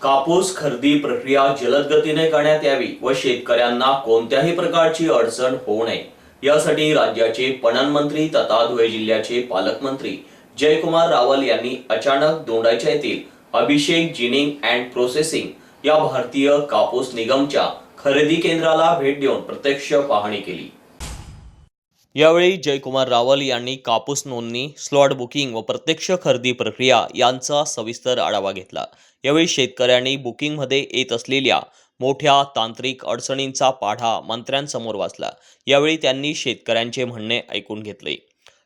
कापूस खरेदी प्रक्रिया जलद गतीने करण्यात यावी व शेतकऱ्यांना कोणत्याही प्रकारची अडचण होऊ नये यासाठी राज्याचे पणन मंत्री तथा धुळे जिल्ह्याचे पालकमंत्री जयकुमार रावल यांनी अचानक दोंडाईचा येथील अभिषेक जिनिंग अँड प्रोसेसिंग या भारतीय कापूस निगमच्या खरेदी केंद्राला भेट देऊन प्रत्यक्ष पाहणी केली। यावेळी जयकुमार रावल यांनी कापूस नोंदणी, स्लॉट बुकिंग व प्रत्यक्ष खरेदी प्रक्रिया यांचा सविस्तर आढावा घेतला। यावेळी शेतकऱ्यांनी बुकिंगमध्ये येत असलेल्या मोठ्या तांत्रिक अडचणींचा पाढा मंत्र्यांसमोर वाचला। यावेळी त्यांनी शेतकऱ्यांचे म्हणणे ऐकून घेतले।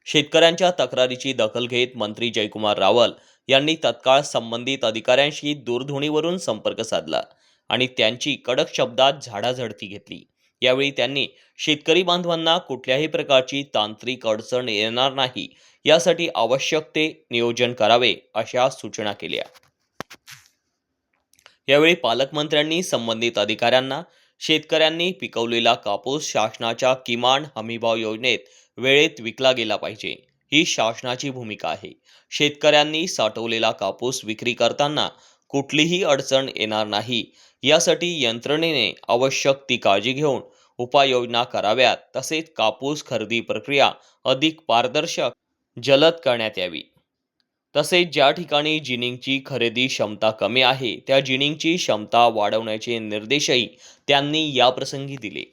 शेतकऱ्यांच्या तक्रारीची दखल घेत मंत्री जयकुमार रावल यांनी तत्काळ संबंधित अधिकाऱ्यांशी दूरध्वनीवरून संपर्क साधला आणि त्यांची कडक शब्दात झाडाझडती घेतली। यावेळी त्यांनी शेतकरी बांधवांना कुठल्याही प्रकारची तांत्रिक अडचण येणार नाही यासाठी आवश्यक ते नियोजन करावे अशा सूचना केल्या। यावेळी पालकमंत्र्यांनी संबंधित अधिकाऱ्यांना शेतकऱ्यांनी पिकवलेला कापूस शासनाच्या किमान हमीभाव योजनेत वेळेत विकला गेला पाहिजे ही शासनाची भूमिका आहे। शेतकऱ्यांनी साठवलेला कापूस विक्री करताना कुठलीही अडचण येणार नाही यासाठी यंत्रणेने आवश्यक ती काळजी घेऊन उपाययोजना कराव्यात। तसेच कापूस खरेदी प्रक्रिया अधिक पारदर्शक जलद करण्यात यावी। तसेच ज्या ठिकाणी जिनिंगची खरेदी क्षमता कमी आहे त्या जिनिंगची क्षमता वाढवण्याचे निर्देशही त्यांनी याप्रसंगी दिले।